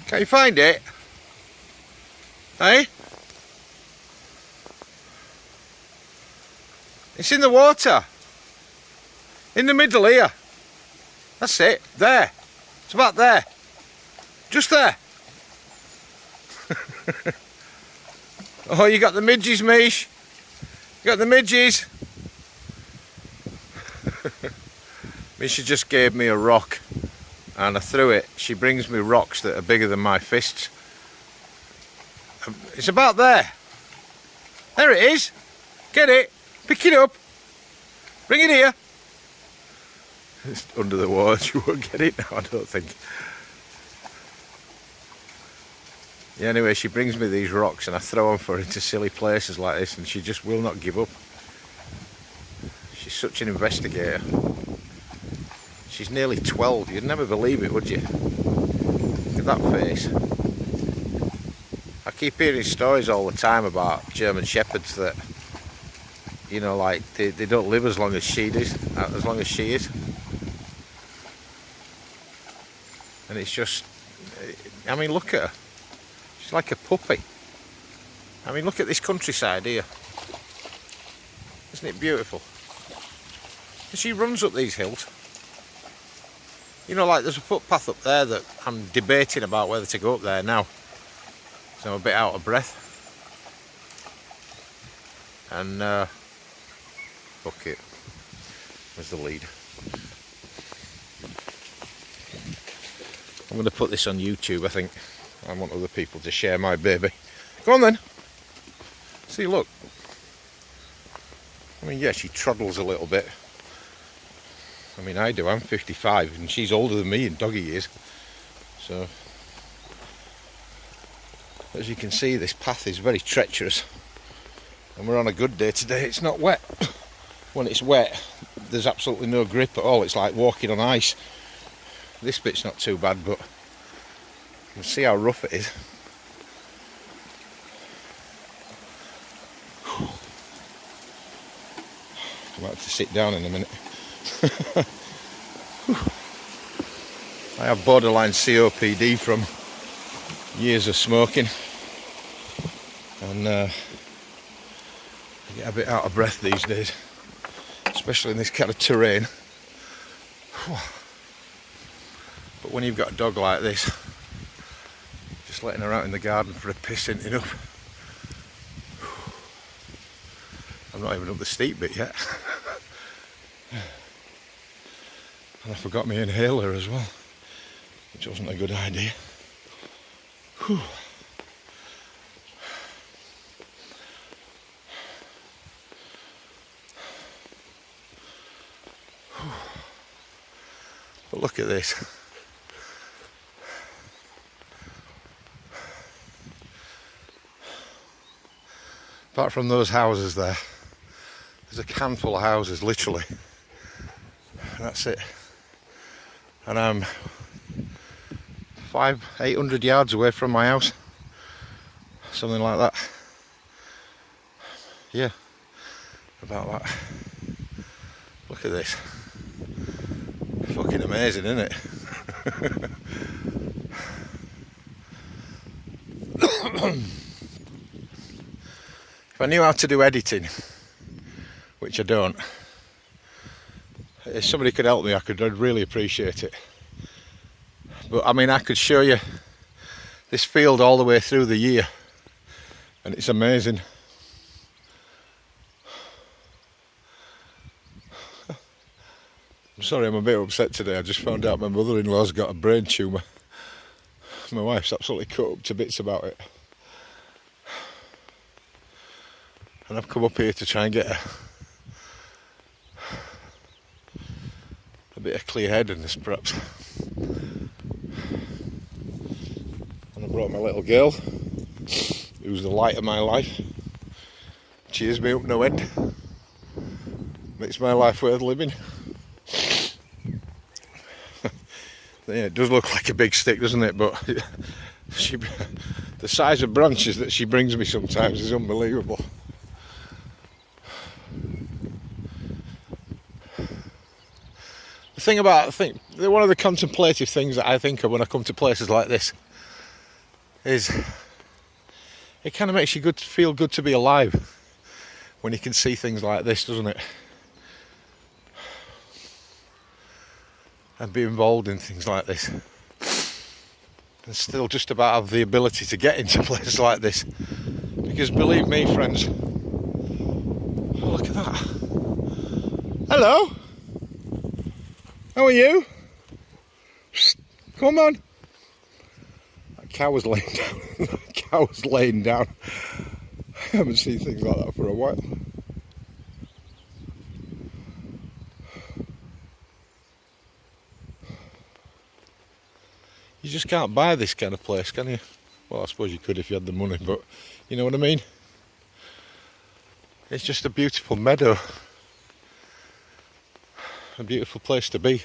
Can't you find it? Hey? It's in the water. In the middle here. That's it. There. It's about there. Just there. Oh, you got the midges, Meesh. You got the midges. Meescha just gave me a rock and I threw it. She brings me rocks that are bigger than my fists. It's about there. There it is. Get it. Pick it up. Bring it here. It's under the water. You won't get it now, I don't think. Yeah, anyway, she brings me these rocks and I throw them for her into silly places like this and she just will not give up. She's such an investigator. She's nearly 12. You'd never believe it, would you? Look at that face. I keep hearing stories all the time about German Shepherds that, you know, like they don't live as long as she does, as long as she is. And it's just, I mean, look at her. She's like a puppy. I mean, look at this countryside here. Isn't it beautiful? And she runs up these hills. You know, like there's a footpath up there that I'm debating about whether to go up there now. So I'm a bit out of breath. And, fuck it. Where's the lead? I'm going to put this on YouTube, I think. I want other people to share my baby. Go on then. See, look. I mean, yeah, she troddles a little bit. I mean, I do. I'm 55 and she's older than me in doggy years. So, as you can see, this path is very treacherous. And we're on a good day today. It's not wet. When it's wet, there's absolutely no grip at all. It's like walking on ice. This bit's not too bad, but you can see how rough it is. I'm about to sit down in a minute. I have borderline COPD from years of smoking, and I get a bit out of breath these days, especially in this kind of terrain. But when you've got a dog like this, just letting her out in the garden for a piss isn't enough. I'm not even up the steep bit yet. And I forgot my inhaler as well, which wasn't a good idea. Whew. But look at this. Apart from those houses there, there's a handful of houses, literally. And that's it. And I'm 800 yards away from my house. Something like that. Yeah, about that. Look at this. Fucking amazing, isn't it? If I knew how to do editing, which I don't, if somebody could help me, I'd really appreciate it. But I mean, I could show you this field all the way through the year, and it's amazing. I'm sorry, I'm a bit upset today. I just found out my mother-in-law's got a brain tumour. My wife's absolutely cut up to bits about it. And I've come up here to try and get a bit of clear-headedness, perhaps. And I brought my little girl, who's the light of my life. Cheers me up no end. Makes my life worth living. Yeah, it does look like a big stick, doesn't it? But the size of branches that she brings me sometimes is unbelievable. The thing about, one of the contemplative things that I think of when I come to places like this is it kind of makes you feel good to be alive when you can see things like this, doesn't it? And be involved in things like this. And still just about have the ability to get into places like this. Because believe me, friends, oh, look at that. Hello? How are you? Come on. That cow was laying down. That cow was laying down. I haven't seen things like that for a while. You just can't buy this kind of place, can you? Well, I suppose you could if you had the money, but you know what I mean? It's just a beautiful meadow. A beautiful place to be.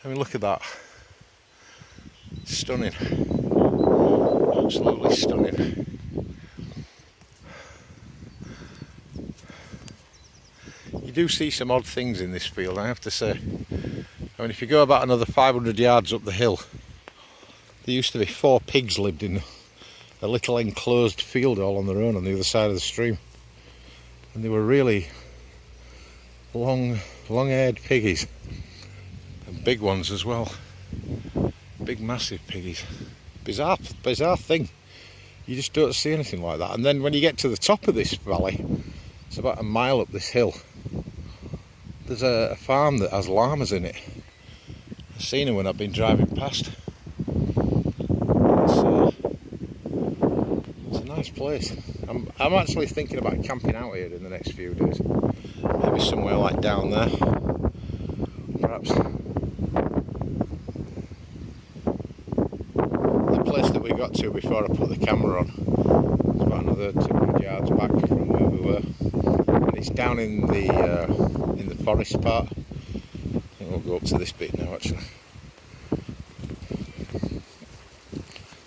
I mean, look at that. Stunning. Absolutely stunning. You do see some odd things in this field, I have to say. I mean, if you go about another 500 yards up the hill, there used to be 4 pigs lived in a little enclosed field all on their own on the other side of the stream. And they were really long-haired piggies. And big ones as well. Big, massive piggies. Bizarre thing. You just don't see anything like that. And then when you get to the top of this valley, it's about a mile up this hill, there's a farm that has llamas in it. I've seen them when I've been driving past. It's a nice place. I'm actually thinking about camping out here in the next few days. Maybe somewhere like down there. Perhaps. The place that we got to before I put the camera on, it's about another 200 yards back from where we were. And it's down in the forest part. I think we'll go up to this bit now actually.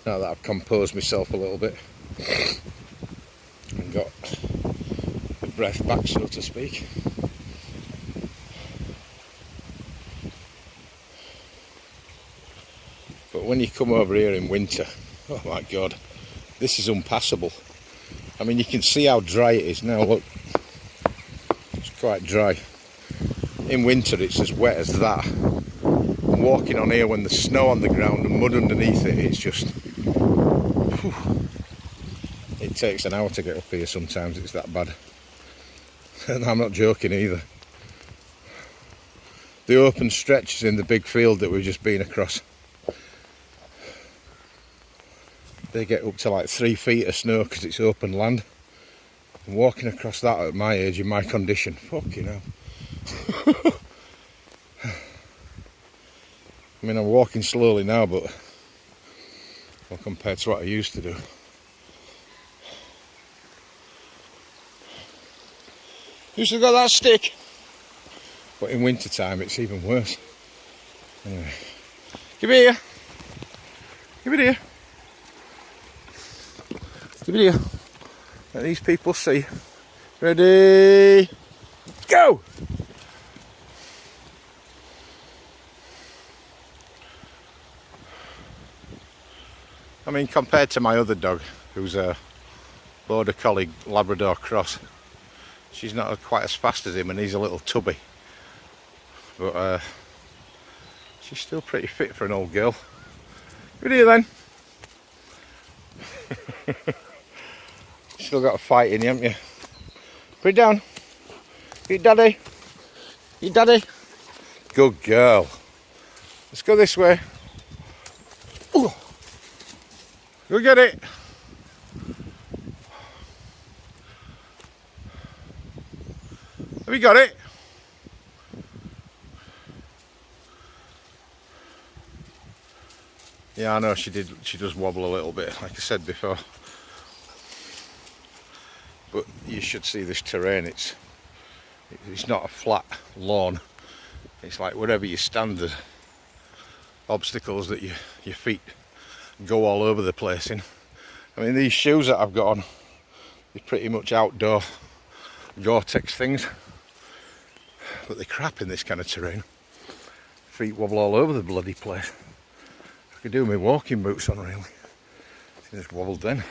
Now that I've composed myself a little bit and got the breath back, so to speak. But when you come over here in winter, oh my god, this is unpassable. I mean, you can see how dry it is now, look. It's quite dry. In winter it's as wet as that. And walking on here when there's snow on the ground and mud underneath it, it's just... whew. It takes an hour to get up here sometimes, it's that bad. And I'm not joking either. The open stretches in the big field that we've just been across, they get up to like 3 feet of snow because it's open land. And walking across that at my age, in my condition, fucking hell. I mean, I'm walking slowly now, but well, compared to what I used to do. You still got that stick? But in winter time, it's even worse. Anyway, give it here. Give it here. Give it here. Let these people see. Ready? Go! I mean, compared to my other dog, who's a border collie Labrador cross, she's not quite as fast as him, and he's a little tubby. But she's still pretty fit for an old girl. Good here then. Still got a fight in you, haven't you? Put it down. Eat daddy. Eat daddy. Good girl. Let's go this way. Ooh. Go get it. Have you got it? Yeah, I know she did. She does wobble a little bit, like I said before. But you should see this terrain. It's not a flat lawn. It's like wherever you stand, the obstacles that your feet go all over the place in. I mean, these shoes that I've got on, they're pretty much outdoor Gore-Tex things, but they're crap in this kind of terrain. Feet wobble all over the bloody place. I could do my walking boots on really. Just wobbled then.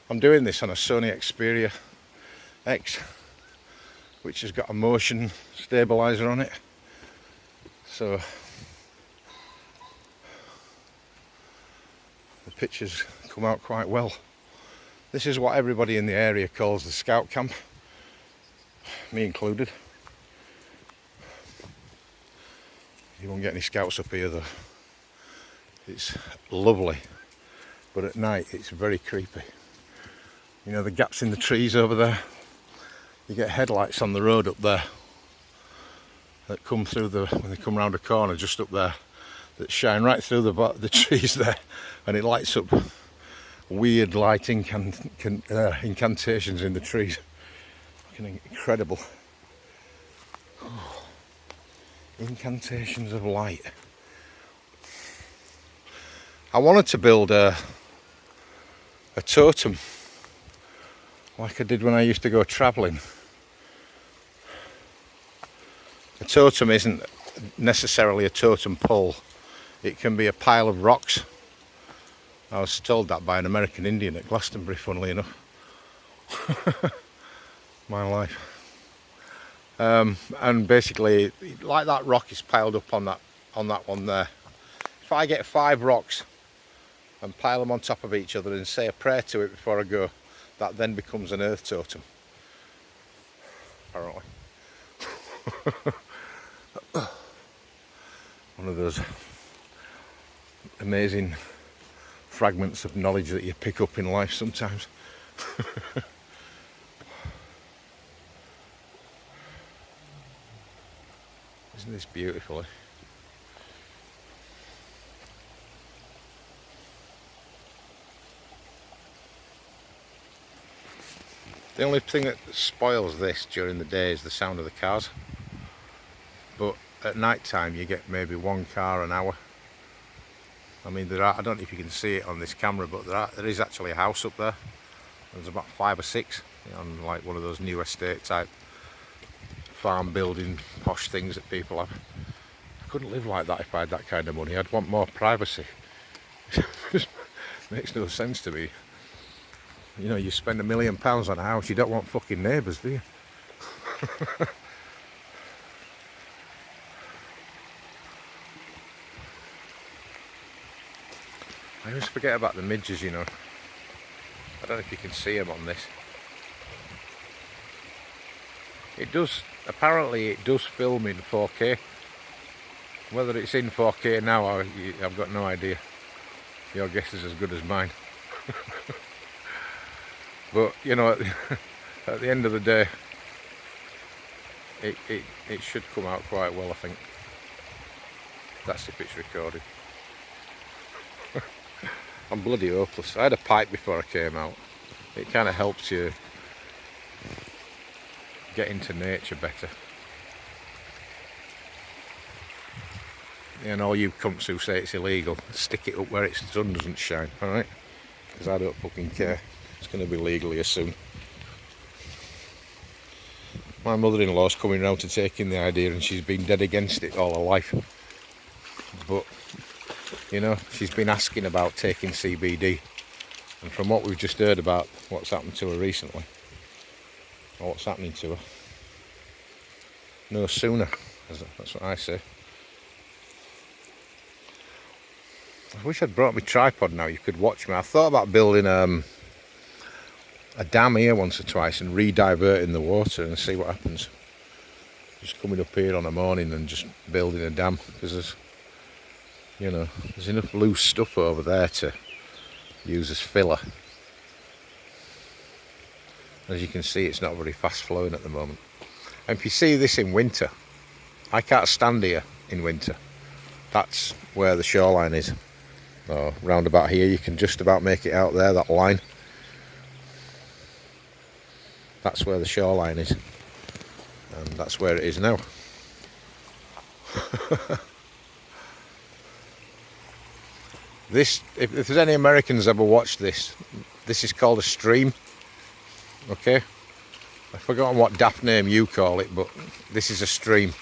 I'm doing this on a Sony Xperia X, which has got a motion stabilizer on it, so the pictures come out quite well. This is what everybody in the area calls the scout camp, me included. You won't get any scouts up here though. It's lovely, but at night it's very creepy. You know the gaps in the trees over there? You get headlights on the road up there that come through when they come round a corner just up there, that shine right through the trees there, and it lights up weird light incantations in the trees. Fucking incredible. Oh, incantations of light. I wanted to build a totem like I did when I used to go travelling. A totem isn't necessarily a totem pole. It can be a pile of rocks. I was told that by an American Indian at Glastonbury, funnily enough. My life. And basically, like that rock is piled up on that one there. If I get 5 rocks and pile them on top of each other and say a prayer to it before I go, that then becomes an earth totem, apparently. One of those amazing fragments of knowledge that you pick up in life sometimes. Isn't this beautiful? Eh? The only thing that spoils this during the day is the sound of the cars, but at night time you get maybe 1 car an hour. I mean, I don't know if you can see it on this camera, but there is actually a house up there. There's about 5 or 6 on like one of those new estate type farm building posh things that people have. I couldn't live like that if I had that kind of money. I'd want more privacy. It makes no sense to me. You know, you spend £1 million on a house, you don't want fucking neighbours, do you? I always forget about the midges, you know. I don't know if you can see them on this. Apparently it does film in 4K. Whether it's in 4K now, I've got no idea. Your guess is as good as mine. But, you know, at the end of the day, it should come out quite well, I think. That's if it's recorded. I'm bloody hopeless. I had a pipe before I came out. It kind of helps you get into nature better. And all you cunts who say it's illegal, stick it up where the sun doesn't shine, alright? Because I don't fucking care. It's going to be legal here soon. My mother-in-law's coming round to take in the idea, and she's been dead against it all her life. But, you know, she's been asking about taking CBD. And from what we've just heard about what's happened to her recently, or what's happening to her, no sooner. That's what I say. I wish I'd brought my tripod now, you could watch me. I thought about building a dam here once or twice and re-diverting the water and see what happens. Just coming up here on a morning and just building a dam, because there's enough loose stuff over there to use as filler. As you can see, it's not very fast flowing at the moment. And if you see this in winter, I can't stand here in winter. That's where the shoreline is. Oh, round about here you can just about make it out there, that line. That's where the shoreline is, and that's where it is now. This, if there's any Americans ever watched this is called a stream, okay? I've forgotten what daft name you call it, but this is a stream.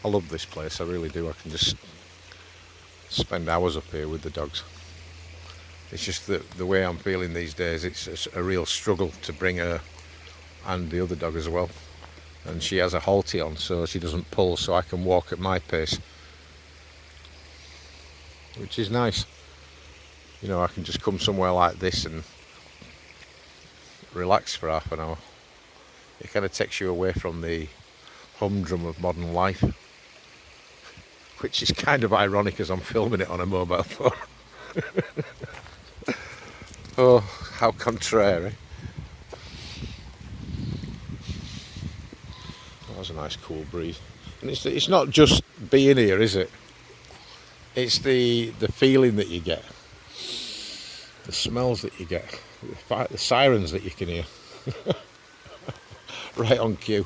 I love this place, I really do. I can just spend hours up here with the dogs. It's just the way I'm feeling these days, it's a real struggle to bring her and the other dog as well. And she has a halty on so she doesn't pull, so I can walk at my pace, which is nice. You know, I can just come somewhere like this and relax for half an hour. It kind of takes you away from the humdrum of modern life, which is kind of ironic as I'm filming it on a mobile phone. Oh, how contrary. That was a nice cool breeze. And it's not just being here, is it? It's the feeling that you get, the smells that you get, the sirens that you can hear. Right on cue.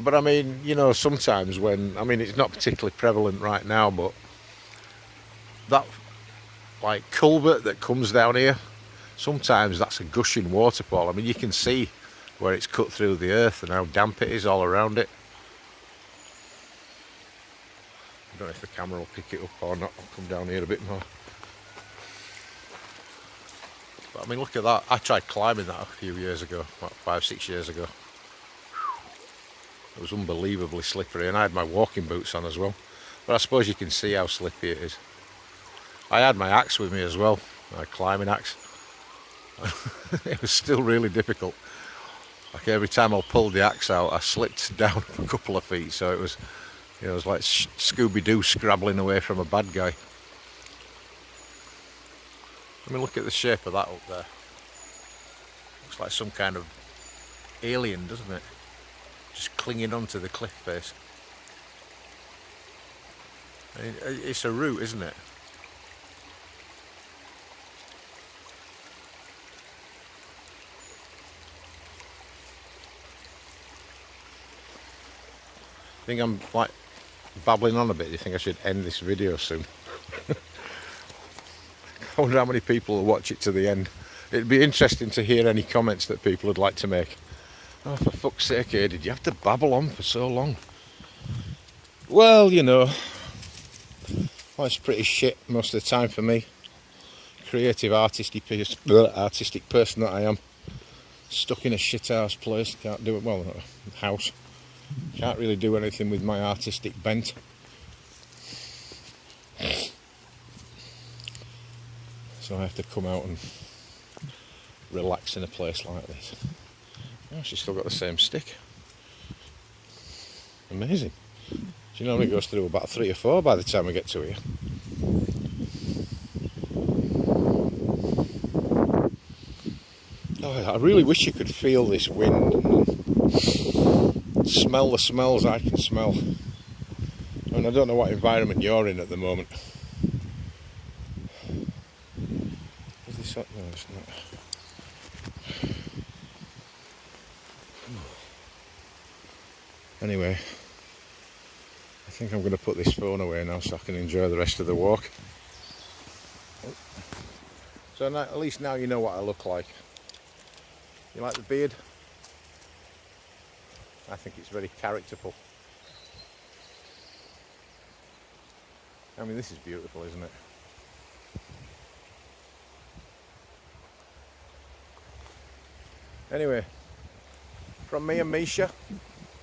But I mean, you know, sometimes when, I mean, it's not particularly prevalent right now, but that like culvert that comes down here, sometimes that's a gushing waterfall. I mean, you can see where it's cut through the earth and how damp it is all around it. I don't know if the camera will pick it up or not. I'll come down here a bit more. But I mean, look at that. I tried climbing that a few years ago, about 5-6 years ago. It was unbelievably slippery, and I had my walking boots on as well. But I suppose you can see how slippy it is. I had my axe with me as well, my climbing axe. It was still really difficult. Like every time I pulled the axe out, I slipped down a couple of feet, so it was, you know, it was like Scooby-Doo scrabbling away from a bad guy. I mean, look at the shape of that up there. Looks like some kind of alien, doesn't it? Just clinging onto the cliff face. I mean, it's a route, isn't it? I think I'm like babbling on a bit. Do you think I should end this video soon? I wonder how many people will watch it to the end. It'd be interesting to hear any comments that people would like to make. Oh, for fuck's sake, did you have to babble on for so long? Well, you know, well, it's pretty shit most of the time for me. Creative, artistic person that I am. Stuck in a shit house place, can't do it, well, house. Can't really do anything with my artistic bent. So I have to come out and relax in a place like this. Oh, she's still got the same stick. Amazing. She normally goes through about 3 or 4 by the time we get to here. Oh, I really wish you could feel this wind and smell the smells I can smell. I mean, I don't know what environment you're in at the moment. Is this up? No, it's not. Anyway, I think I'm going to put this phone away now so I can enjoy the rest of the walk. So now, at least now you know what I look like. You like the beard? I think it's very characterful. I mean, this is beautiful, isn't it? Anyway, from me and Meescha,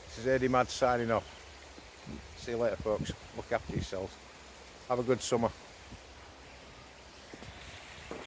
this is AD Mad signing off. See you later, folks. Look after yourselves. Have a good summer.